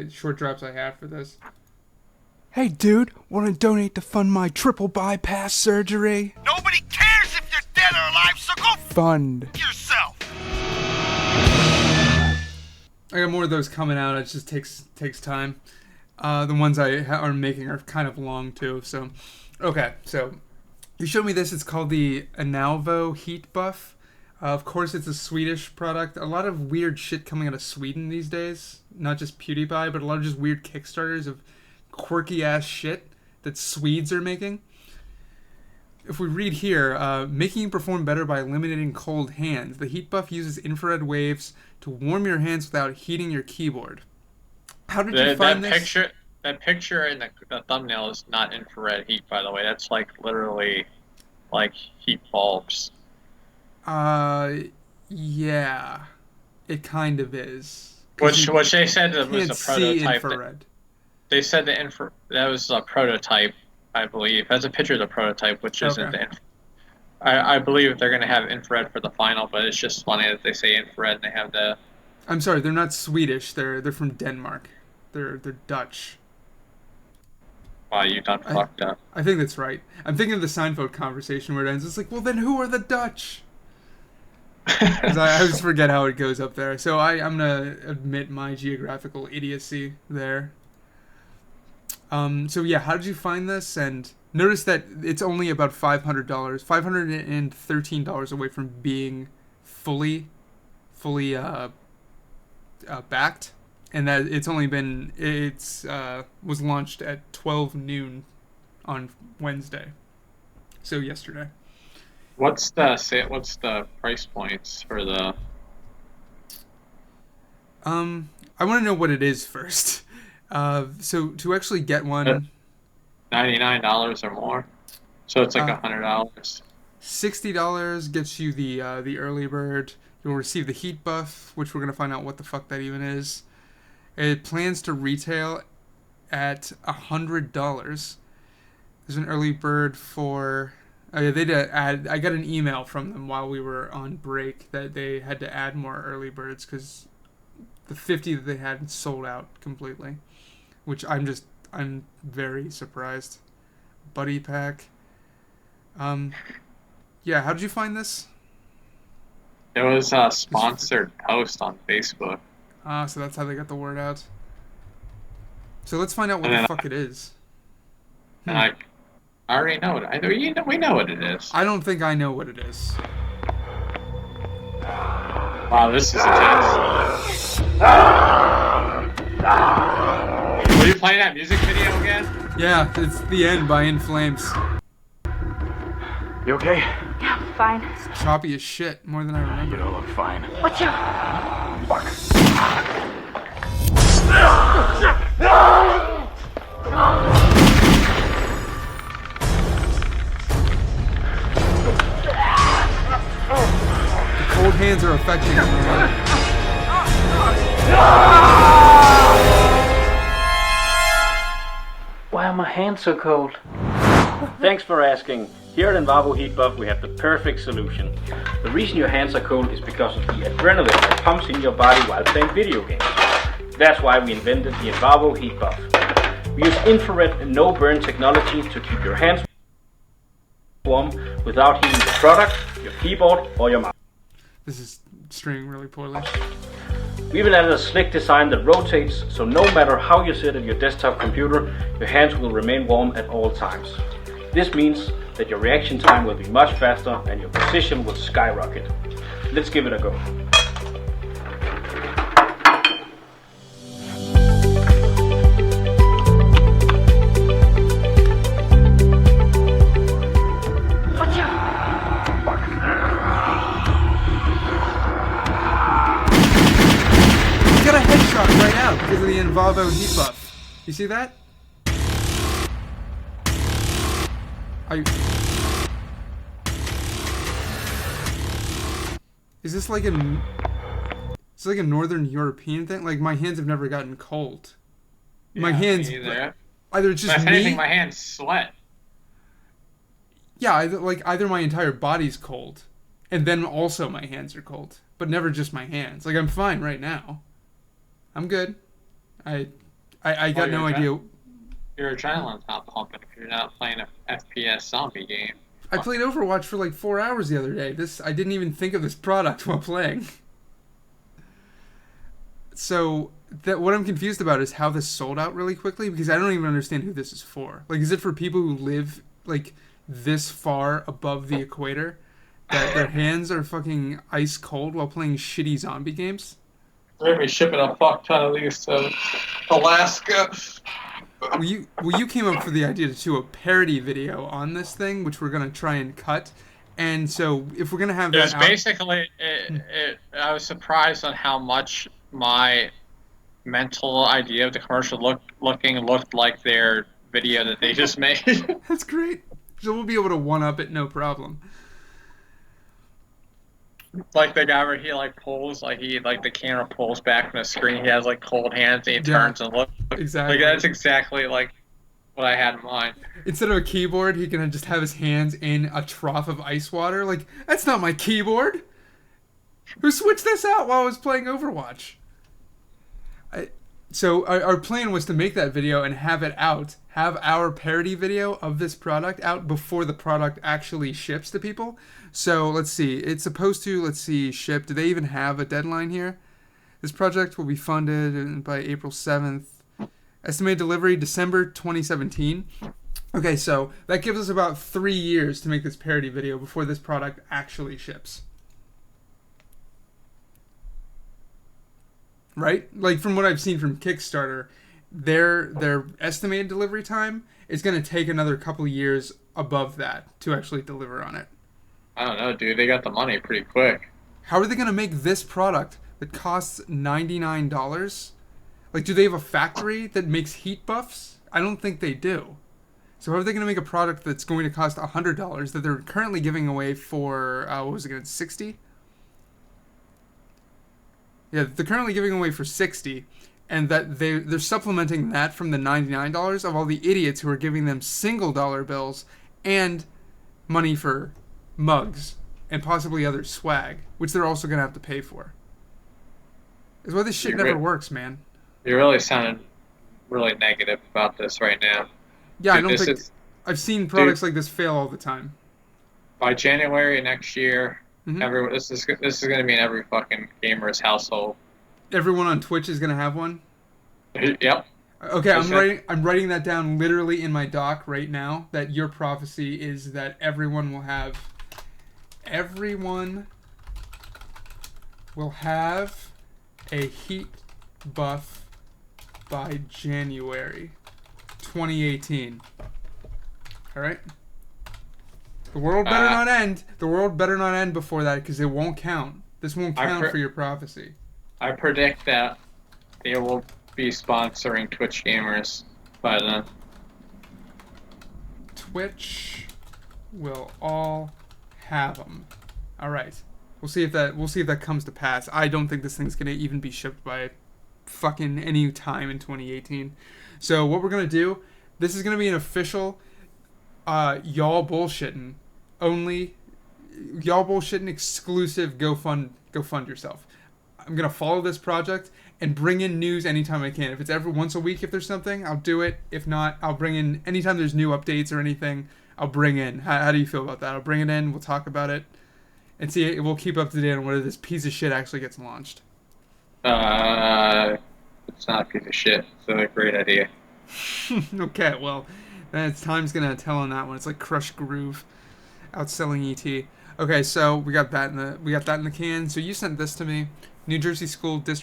short drops I have for this. Hey dude, want to donate to fund my triple bypass surgery? Nobody cares if you're dead or alive, so go Fund yourself. I got more of those coming out. It just takes time. The ones are making are kind of long too. So, okay. So, you showed me this. It's called the Ya'll HeatBuff. Of course, it's a Swedish product. A lot of weird shit coming out of Sweden these days. Not just PewDiePie, but a lot of just weird Kickstarters of quirky ass shit that Swedes are making. If we read here, making you perform better by eliminating cold hands. The HeatBuff uses infrared waves to warm your hands without heating your keyboard. How did you find this? That picture in the thumbnail is not infrared heat, by the way. That's like literally like heat bulbs. Yeah, it kind of is. Which they said that was a prototype. Infrared. They said that was a prototype, I believe. That's a picture of the prototype, which isn't the infrared. I believe they're going to have infrared for the final, but it's just funny that they say infrared and they have the... I'm sorry, they're not Swedish. They're from Denmark. They're Dutch. Wow, you done fucked up. I think that's right. I'm thinking of the Seinfeld conversation where it ends. It's like, well, then who are the Dutch? Because I always forget how it goes up there. So I'm going to admit my geographical idiocy there. So yeah, how did you find this? And notice that it's only about $500, $513 away from being fully backed, and that it's only been was launched at 12 noon on Wednesday, so yesterday. What's the price points for the? I want to know what it is first. So to actually get one, $99 or more. So it's like $100. $60 gets you the early bird. You'll receive the heat buff, which we're gonna find out what the fuck that even is. It plans to retail at $100. There's an early bird for. Oh yeah, they did add. I got an email from them while we were on break that they had to add more early birds because the 50 that they had sold out completely, which I'm very surprised. Buddy pack. Yeah, how did you find this? It was a sponsored post on Facebook. So that's how they got the word out. So let's find out what the fuck it is. And I already know it. We know what it is. I don't think I know what it is. Wow, this is intense. Were you playing that music video again? Yeah, it's The End by In Flames. You okay? Yeah, fine. It's choppy as shit, more than I remember. You don't look fine. Watch out! Fuck. The cold hands are affecting him. Why are my hands so cold? Thanks for asking. Here at Envavo HeatBuff we have the perfect solution. The reason your hands are cold is because of the adrenaline that pumps in your body while playing video games. That's why we invented the Envavo HeatBuff. We use infrared and no burn technology to keep your hands warm without heating the product, your keyboard or your mouse. This is stringing really poorly. We even added a slick design that rotates, so no matter how you sit at your desktop computer, your hands will remain warm at all times. This means that your reaction time will be much faster and your precision will skyrocket. Let's give it a go. Watch out! He got a headshot right out because of the Envavo heat buff. You see that? Is this like it's like a Northern European thing? Like my hands have never gotten cold. My hands either it's just if anything, my hands sweat. Yeah, either my entire body's cold, and then also my hands are cold, but never just my hands. Like I'm fine right now. I'm good. I got no idea. Your adrenaline's not pumping if you're not playing a FPS zombie game. I played Overwatch for like 4 hours the other day. I didn't even think of this product while playing. So what I'm confused about is how this sold out really quickly, because I don't even understand who this is for. Like, is it for people who live like this far above the equator that their hands are fucking ice cold while playing shitty zombie games? They're gonna be shipping a fuck ton of these to Alaska. Well, you came up with the idea to do a parody video on this thing, which we're gonna try and cut. And so if we're gonna have that, It was basically I was surprised on how much my mental idea of the commercial looked like their video that they just made. That's great. So we'll be able to one up it, no problem. Like the guy where he like pulls, like the camera pulls back from the screen. He has like cold hands and he turns and looks. Exactly. Like that's exactly like what I had in mind. Instead of a keyboard, he can just have his hands in a trough of ice water. Like, that's not my keyboard. Who switched this out while I was playing Overwatch? So our plan was to make that video and have it out, have our parody video of this product out before the product actually ships to people. So let's see, it's supposed to, ship. Do they even have a deadline here? This project will be funded by April 7th. Estimated delivery, December 2017. Okay, so that gives us about 3 years to make this parody video before this product actually ships. Right? Like, from what I've seen from Kickstarter, their estimated delivery time is going to take another couple of years above that to actually deliver on it. I don't know, dude. They got the money pretty quick. How are they going to make this product that costs $99? Like, do they have a factory that makes heat buffs? I don't think they do. So how are they going to make a product that's going to cost $100 that they're currently giving away for, what was it again, $60? Yeah, they're currently giving away for $60, and that they're supplementing that from the $99 of all the idiots who are giving them single dollar bills and money for mugs and possibly other swag, which they're also going to have to pay for. Is why this shit never works, man. You're really sounding really negative about this right now. Yeah, Dude, I don't think... I've seen products like this fail all the time. By January next year... Mm-hmm. This is going to be in every fucking gamer's household. Everyone on Twitch is going to have one? Yep. Okay, I'm writing that down literally in my doc right now, that your prophecy is that everyone will have a heat buff by January 2018. All right? The world better not end. The world better not end before that, because it won't count. This won't count for your prophecy. I predict that they will be sponsoring Twitch gamers by then. Twitch will all have them. All right. We'll see if that comes to pass. I don't think this thing's gonna even be shipped by fucking any time in 2018. So what we're gonna do? This is gonna be an official Ya'll Boolshittin Ya'll Boolshittin exclusive GoFund yourself. I'm gonna follow this project and bring in news anytime I can. If it's every once a week, if there's something, I'll do it. If not, I'll bring in anytime there's new updates or anything. I'll bring in. How do you feel about that? I'll bring it in. We'll talk about it and see. We'll keep up to date on whether this piece of shit actually gets launched. It's not a piece of shit. It's a great idea. Okay, well, then time's gonna tell on that one. It's like Crush Groove outselling ET. Okay, so we got that in the can. So you sent this to me. New Jersey School District